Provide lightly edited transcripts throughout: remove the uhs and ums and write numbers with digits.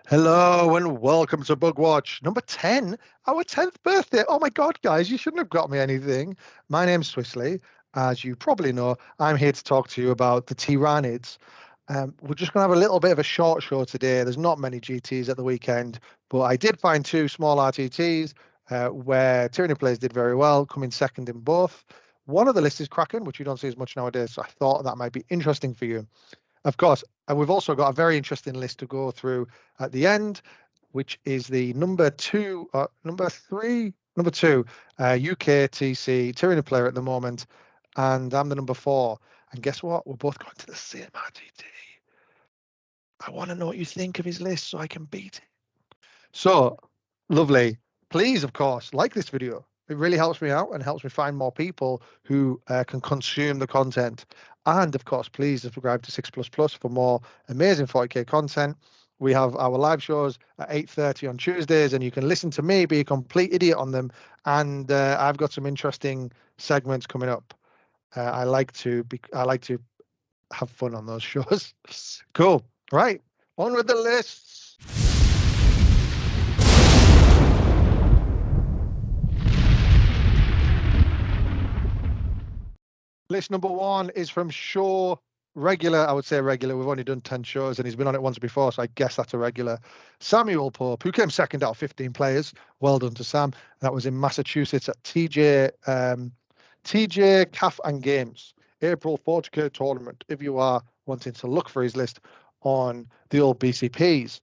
Hello and welcome to Bug Watch number 10, our 10th birthday. Oh my God, guys, you shouldn't have got me anything. My name's Swissley. As you probably know, I'm here to talk to you about the Tyranids. We're just going to have a little bit of a short show today. There's not many GTs at the weekend, but I did find two small RTTs where Tyranid players did very well, coming second in both. One of the list is Kraken, which you don't see as much nowadays, so I thought that might be interesting for you. Of course, and we've also got a very interesting list to go through at the end, which is the number two, number two, UKTC Tyranid player at the moment, and I'm the number 4. And guess what? We're both going to the same RTT. I want to know what you think of his list so I can beat it. So, lovely. Please, of course, like this video. It really helps me out and helps me find more people who can consume the content. And of course, please subscribe to 6++ for more amazing 40K content. We have our live shows at 8:30 on Tuesdays, and you can listen to me be a complete idiot on them. And I've got some interesting segments coming up. I like to have fun on those shows. Cool. Right. On with the lists. List number 1 is from show regular. I would say regular. We've only done 10 shows and he's been on it once before, so I guess that's a regular. Samuel Pope, who came second out of 15 players. Well done to Sam. That was in Massachusetts at TJ Calf and Games, April 40K tournament. If you are wanting to look for his list on the old BCPs,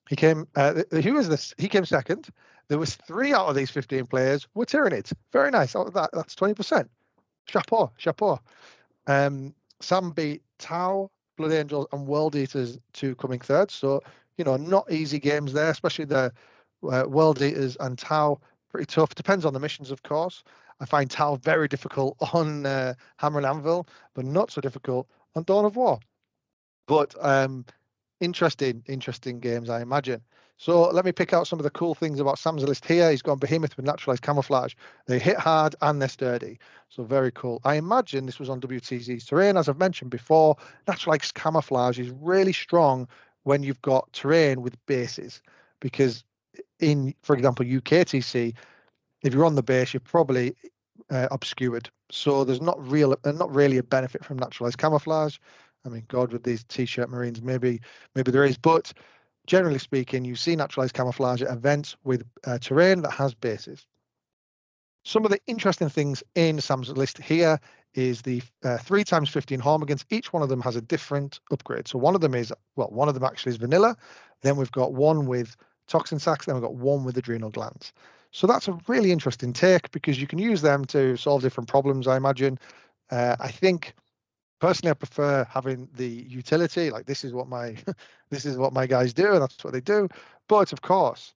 he came. Who was this? He came second. There was 3 out of these 15 players were Tyranids. Very nice. That's 20%. Chapeau. Sam beat Tau, Blood Angels, and World Eaters to coming third. So, not easy games there, especially the World Eaters and Tau. Pretty tough. Depends on the missions, of course. I find Tau very difficult on Hammer and Anvil, but not so difficult on Dawn of War. But interesting games, I imagine. So let me pick out some of the cool things about Sam's list here. He's gone Behemoth with Naturalized Camouflage. They hit hard and they're sturdy. So very cool. I imagine this was on WTZ's terrain. As I've mentioned before, Naturalized Camouflage is really strong when you've got terrain with bases. Because in, for example, UKTC, if you're on the base, you're probably obscured. So there's not really a benefit from Naturalized Camouflage. I mean, God, with these T-shirt Marines, maybe there is, but generally speaking, you see Naturalized Camouflage at events with terrain that has bases. Some of the interesting things in Sam's list here is the 3x15 Hormigans. Each one of them has a different upgrade. So one of them actually is vanilla. Then we've got one with toxin sacs. Then we've got one with adrenal glands. So that's a really interesting take because you can use them to solve different problems, I imagine. I think personally, I prefer having the utility. Like this is what my guys do, and that's what they do. But of course,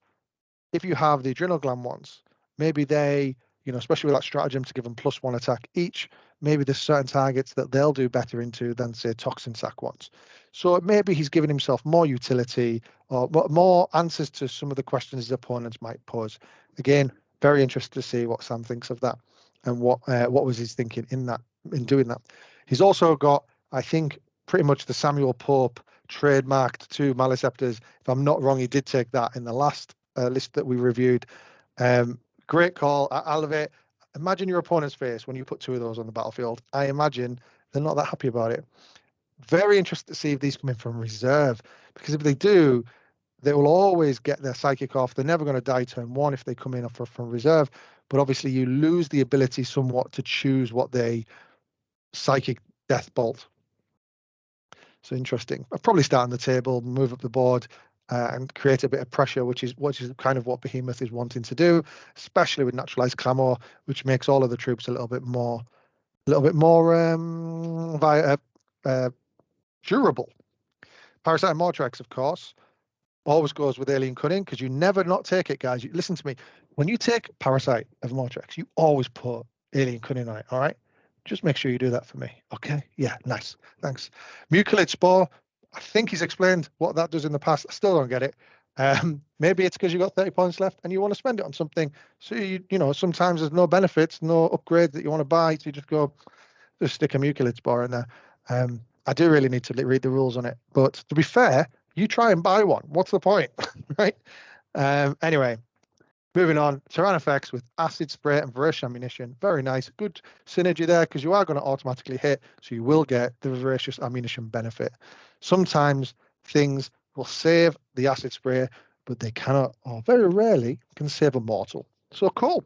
if you have the adrenal gland ones, maybe they, especially with that stratagem to give them +1 attack each, maybe there's certain targets that they'll do better into than say toxin sac ones. So maybe he's giving himself more utility or more answers to some of the questions his opponents might pose. Again, very interested to see what Sam thinks of that and what was his thinking in doing that. He's also got, I think, pretty much the Samuel Pope trademarked 2 Maliceptors. If I'm not wrong, he did take that in the last list that we reviewed. Great call. I love it. Imagine your opponent's face when you put 2 of those on the battlefield. I imagine they're not that happy about it. Very interested to see if these come in from reserve, because if they do, they will always get their psychic off. They're never going to die turn 1 if they come in from reserve. But obviously, you lose the ability somewhat to choose what they psychic death bolt. So interesting. I'll probably start on the table, move up the board, and create a bit of pressure, which is kind of what Behemoth is wanting to do, especially with Naturalized Clamor, which makes all of the troops a little bit more durable. Parasite and Mortrex, of course, always goes with Alien Cunning because you never not take it, guys. Listen to me. When you take Parasite of Mortrex, you always put Alien Cunning on it. All right. Just make sure you do that for me. Okay. Yeah. Nice. Thanks. Mucilid Spore. I think he's explained what that does in the past. I still don't get it. Maybe it's because you've got 30 points left and you want to spend it on something. So, sometimes there's no benefits, no upgrade that you want to buy. So you just stick a Mucilid Spore in there. I do really need to read the rules on it. But to be fair, You try and buy one. What's the point, right? Anyway, moving on. Tyranid effects with acid spray and voracious ammunition. Very nice. Good synergy there because you are going to automatically hit, so you will get the voracious ammunition benefit. Sometimes things will save the acid spray, but they cannot, or very rarely, can save a mortal. So cool.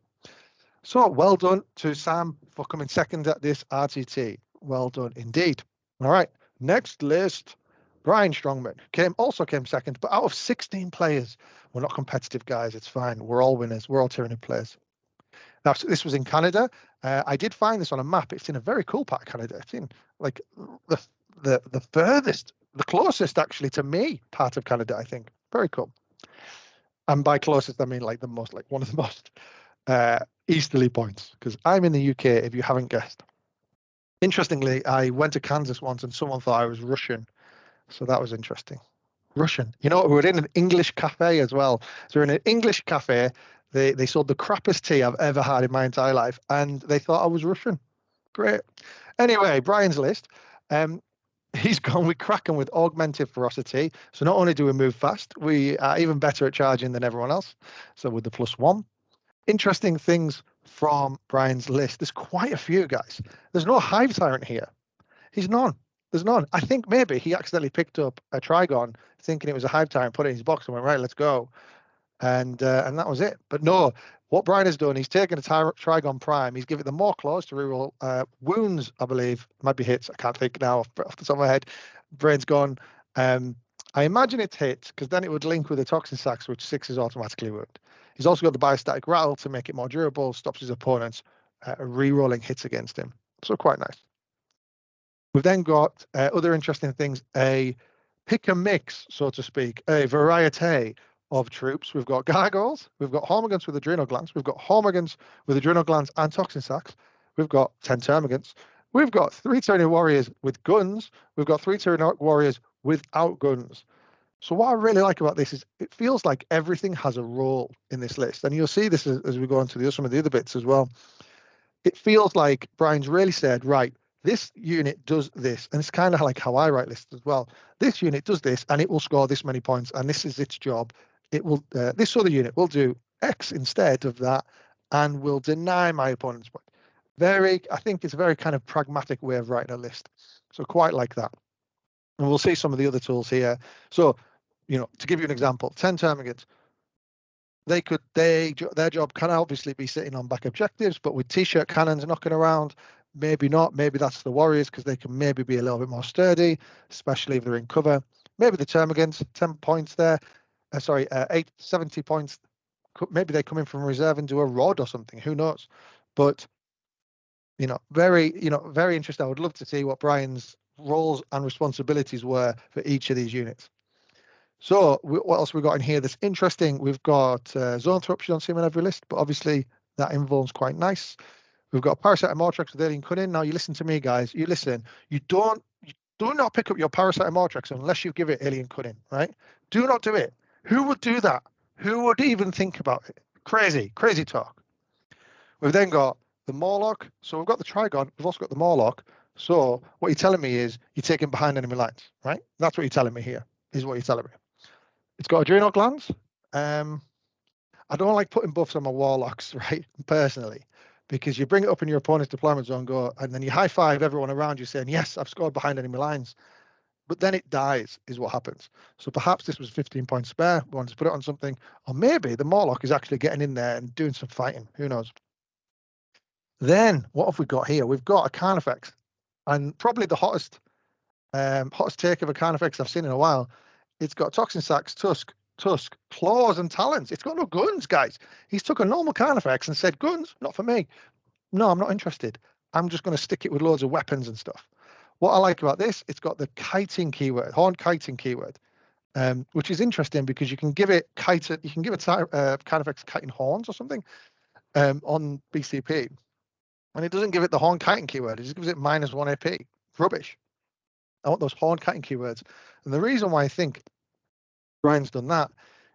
So well done to Sam for coming second at this RTT. Well done indeed. All right, next list. Brian Strongman also came second, but out of 16 players, we're not competitive guys. It's fine. We're all winners. We're all Tyranid players. Now, this was in Canada. I did find this on a map. It's in a very cool part of Canada. It's in like the furthest, the closest actually to me part of Canada, I think. Very cool. And by closest, I mean like the most, like one of the most easterly points, because I'm in the UK, if you haven't guessed. Interestingly, I went to Kansas once and someone thought I was Russian. So that was interesting. Russian. You know, we're in an English cafe as well. So we're in an English cafe. They sold the crappiest tea I've ever had in my entire life, and they thought I was Russian. Great. Anyway, Brian's list. He's gone with Kraken with augmented ferocity. So not only do we move fast, we are even better at charging than everyone else. So with the +1. Interesting things from Brian's list. There's quite a few, guys. There's no Hive Tyrant here. He's none. There's none. I think maybe he accidentally picked up a Trigon thinking it was a Hive Tyrant, put it in his box and went, right, let's go. And that was it. But no, what Brian has done, he's taken a Trigon Prime. He's given it the more claws to reroll wounds, I believe. Might be hits. I can't think now off the top of my head. Brain's gone. I imagine it's hits because then it would link with the Toxin Sacks, which 6 is automatically wound. He's also got the Biostatic Rattle to make it more durable, stops his opponents re-rolling hits against him. So quite nice. We've then got other interesting things, a pick and mix, so to speak, a variety of troops. We've got Gargoyles, we've got Hormagaunts with Adrenal Glands, we've got Hormagaunts with Adrenal Glands and Toxin Sacks, we've got 10 Termagants, we've got 3 Tyranid Warriors with guns, we've got 3 Tyranid Warriors without guns. So what I really like about this is it feels like everything has a role in this list. And you'll see this as we go into some of the other bits as well. It feels like Brian's really said, right, this unit does this. And it's kind of like how I write lists as well. This unit does this and it will score this many points. And this is its job. It will, this other unit will do X instead of that and will deny my opponent's point. I think it's a very kind of pragmatic way of writing a list. So quite like that. And we'll see some of the other tools here. So, to give you an example, 10 Termagants, their job can obviously be sitting on back objectives, but with T-shirt cannons knocking around, maybe not. Maybe that's the Warriors because they can maybe be a little bit more sturdy, especially if they're in cover. Maybe the Termagants, 10 points there. 70 points. Maybe they come in from reserve and do a rod or something. Who knows? But very interesting. I would love to see what Brian's roles and responsibilities were for each of these units. So what else we got in here that's interesting? We've got zone interruption on sim on every list, but obviously that involves quite nice. We've got Parasite and Mortrex with Alien Cunning. Now you listen to me, guys. You listen. You do not pick up your Parasite and Mortrex unless you give it Alien Cunning, right? Do not do it. Who would do that? Who would even think about it? Crazy talk. We've then got the Morlock. So we've got the Trigon. We've also got the Morlock. So what you're telling me is you're taking behind enemy lines, right? That's what you're telling me here, is what you're telling me. It's got Adrenal Glands. I don't like putting buffs on my Warlocks, right, personally, because you bring it up in your opponent's deployment zone, and then you high-five everyone around you saying, yes, I've scored behind enemy lines. But then it dies, is what happens. So perhaps this was 15 points spare. We wanted to put it on something. Or maybe the Morlock is actually getting in there and doing some fighting. Who knows? Then, what have we got here? We've got a Carnifex. And probably the hottest take of a Carnifex I've seen in a while. It's got Toxin Sacks, Tusk, Claws, and Talons. It's got no guns, guys. He's took a normal Carnifex and said, guns, not for me. No, I'm not interested. I'm just going to stick it with loads of weapons and stuff. What I like about this, it's got the kiting keyword, horn kiting keyword, which is interesting because you can give it Carnifex kiting horns or something on BCP. And it doesn't give it the horn kiting keyword. It just gives it -1 AP. Rubbish. I want those horn kiting keywords. And the reason why I think Brian's done that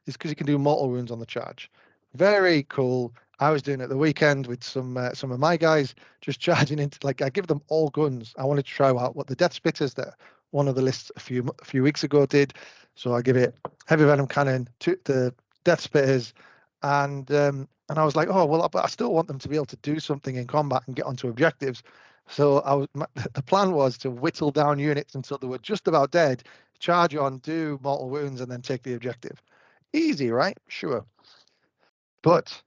is because you can do mortal wounds on the charge. Very cool. I was doing it the weekend with some of my guys, just charging into, like, I give them all guns. I wanted to try out what the Death Spitters that one of the lists a few weeks ago did. So I give it heavy venom cannon to the death spitters, and I was like, oh well, but I still want them to be able to do something in combat and get onto objectives. So the plan was to whittle down units until they were just about dead, charge on, do mortal wounds, and then take the objective. Easy, right? Sure. But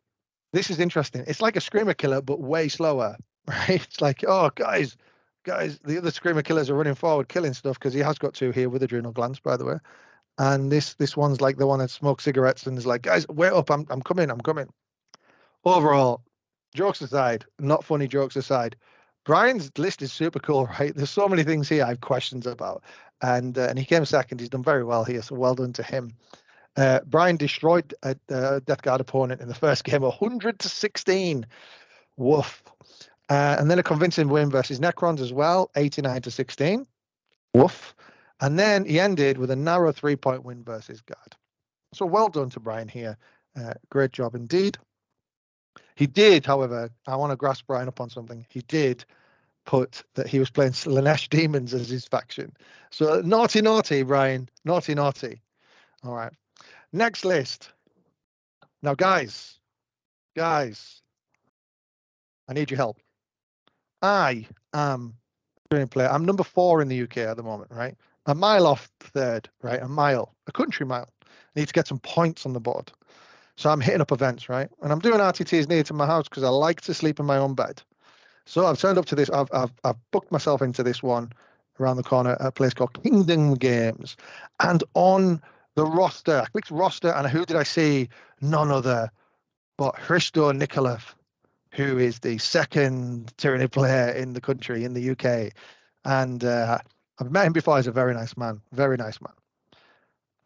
this is interesting. It's like a screamer killer, but way slower, right? It's like, oh, guys, the other screamer killers are running forward, killing stuff, because he has got 2 here with adrenal glands, by the way. And this one's like the one that smokes cigarettes and is like, guys, wait up, I'm coming. Overall, jokes aside, not funny jokes aside, Brian's list is super cool, right? There's so many things here I have questions about, and he came second. He's done very well here, so well done to him. Brian destroyed a Death Guard opponent in the first game, 100-16. Woof. And then a convincing win versus Necrons as well, 89-16. Woof. And then he ended with a narrow 3-point win versus Guard. So well done to Brian here. Great job indeed. He did, however, I want to grasp Brian up on something. He did put that he was playing Slanesh Demons as his faction. So naughty, Brian. Naughty. All right. Next list. Now, guys, I need your help. I am a player. I'm number 4 in the UK at the moment, right? A mile off third, right? A country mile. I need to get some points on the board. So I'm hitting up events, right? And I'm doing RTTs near to my house because I like to sleep in my own bed. So I've turned up to this. I've booked myself into this one around the corner at a place called Kingdom Games. And on the roster, I clicked roster, and who did I see? None other but Hristo Nikolov, who is the second Tyranid player in the country, in the UK. And I've met him before. He's a very nice man.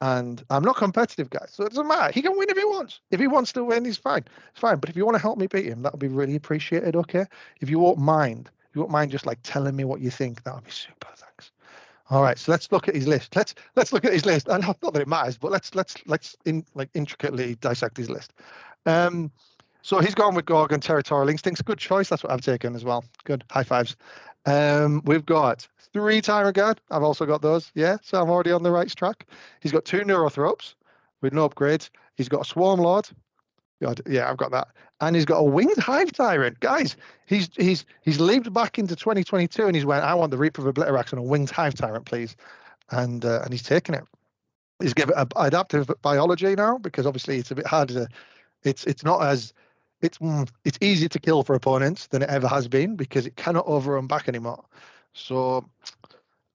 And I'm not competitive, guys, so it doesn't matter. He can win if he wants. If he wants to win, he's fine. It's fine. But if you want to help me beat him, that would be really appreciated, okay? If you won't mind just like telling me what you think, that would be super. Thanks. All right, so let's look at his list. Let's look at his list. And not that it matters, but let's intricately dissect his list. So he's gone with Gorgon Territorial Instincts. Good choice. That's what I've taken as well. Good. High fives. We've got 3 Tyrant Guard. I've also got those. Yeah, so I'm already on the right track. He's got 2 Neurothropes with no upgrades. He's got a Swarm Lord. God, yeah, I've got that. And he's got a Winged Hive Tyrant. Guys, he's leaped back into 2022 and he's went, I want the Reaper of Obliterax and a Winged Hive Tyrant, please. And he's taken it. He's given it adaptive biology now because obviously it's a bit harder to. It's not as it's easier to kill for opponents than it ever has been because it cannot overrun back anymore. So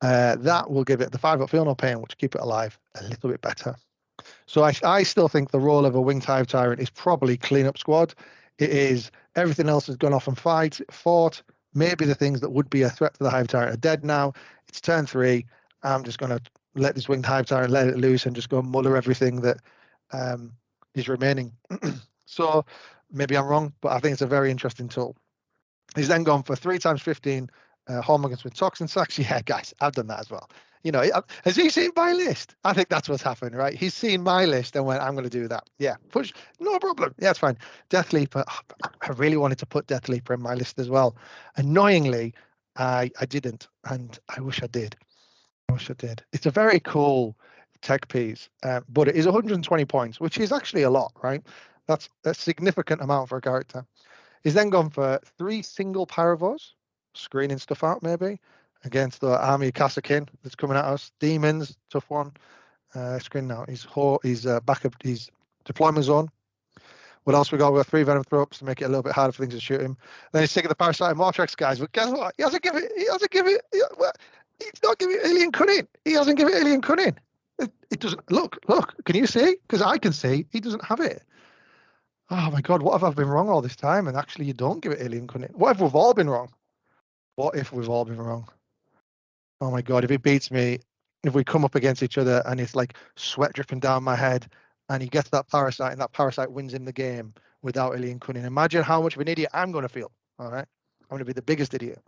that will give it the 5-up feel no pain, which keep it alive a little bit better. So I still think the role of a Winged Hive Tyrant is probably cleanup squad. It is everything else has gone off and fought. Maybe the things that would be a threat to the Hive Tyrant are dead now. It's turn 3. I'm just going to let this Winged Hive Tyrant let it loose and just go muller everything that is remaining. So maybe I'm wrong, but I think it's a very interesting tool. He's then gone for 3 times 15 Hormagaunts with Toxin Sacks. Yeah, guys, I've done that as well. You know, has he seen my list? I think that's what's happened, right? He's seen my list and went, I'm going to do that. Yeah, push, no problem. Yeah, it's fine. Death Leaper. I really wanted to put Death Leaper in my list as well. Annoyingly, I didn't, and I wish I did. It's a very cool tech piece, but it is 120 points, which is actually a lot, right? That's a significant amount for a character. He's then gone for 3 single Paravors, screening stuff out maybe, against the army of Kassakin that's coming at us. Demons, tough one. Screening out. He's back up his deployment zone. What else we got? We got 3 Venom Thropes to make it a little bit harder for things to shoot him. Then he's taking the Parasite and Mortrex guys, but guess what? He doesn't give it. He's not giving it Alien Cunning. He hasn't given it Alien Cunning. It doesn't. Look. Can you see? Because I can see. He doesn't have it. Oh my God, what have I been wrong all this time? And actually, you don't give it Alien Cunning. What if we've all been wrong? Oh my God, if he beats me, if we come up against each other and it's like sweat dripping down my head and he gets that Parasite and that Parasite wins him the game without Alien Cunning, imagine how much of an idiot I'm going to feel. All right. I'm going to be the biggest idiot.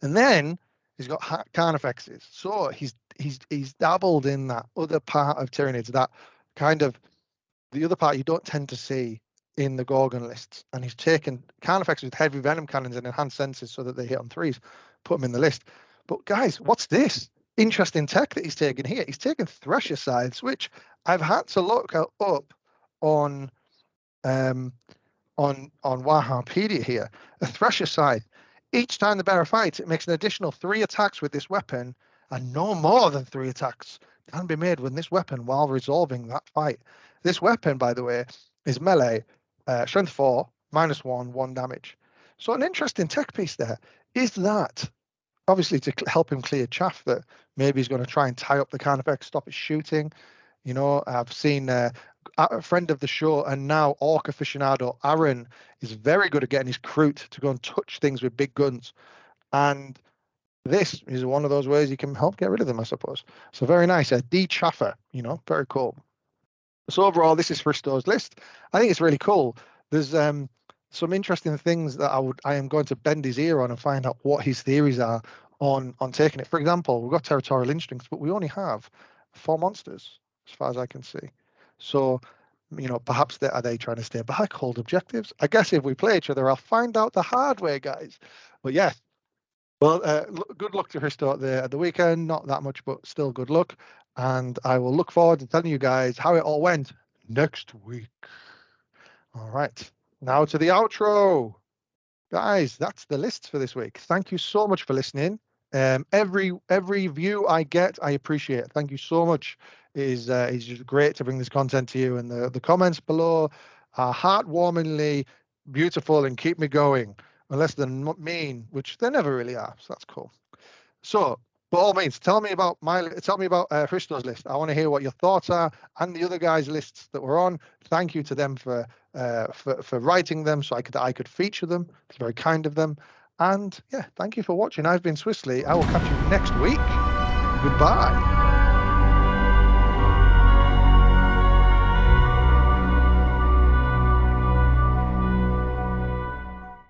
And then he's got Carnifexes. So he's dabbled in that other part of Tyranids, that kind of the other part you don't tend to see in the Gorgon lists. And he's taken Carnifexes with heavy venom cannons and enhanced senses so that they hit on 3s, put them in the list. But guys, what's this? interesting tech that he's taken here. He's taken Thresher Scythes, which I've had to look up on Warhampedia here. A Thresher Scythe. Each time the bearer fights, it makes an additional 3 attacks with this weapon, and no more than 3 attacks can be made with this weapon while resolving that fight. This weapon, by the way, is melee, strength 4, -1, 1 damage. So an interesting tech piece there is that, obviously, to help him clear chaff that maybe he's going to try and tie up the Carnifex, stop his shooting. You know, I've seen a friend of the show and now orc aficionado Aaron is very good at getting his Kroot to go and touch things with big guns, and this is one of those ways you can help get rid of them, I suppose. So very nice, a de-chaffer, you know, very cool. So overall, this is Fristo's list. I think it's really cool. There's some interesting things that I am going to bend his ear on and find out what his theories are on taking it. For example, we've got territorial instincts, but we only have 4 monsters as far as I can see. So, you know, perhaps are they trying to stay back, hold objectives? I guess if we play each other, I'll find out the hard way, guys. But yeah, well, good luck to Fristo at the weekend. Not that much, but still good luck. And I will look forward to telling you guys how it all went next week. All right, now to the outro. Guys, that's the list for this week. Thank you so much for listening. Every view I get, I appreciate it. Thank you so much. It's just great to bring this content to you, and the comments below are heartwarmingly beautiful and keep me going, unless they're mean, which they never really are. So that's cool. So, by all means, tell me about Fristo's list. I want to hear what your thoughts are, and the other guys' lists that were on. Thank you to them for writing them so I could feature them. It's very kind of them. And yeah, thank you for watching. I've been Swissly. I will catch you next week. Goodbye.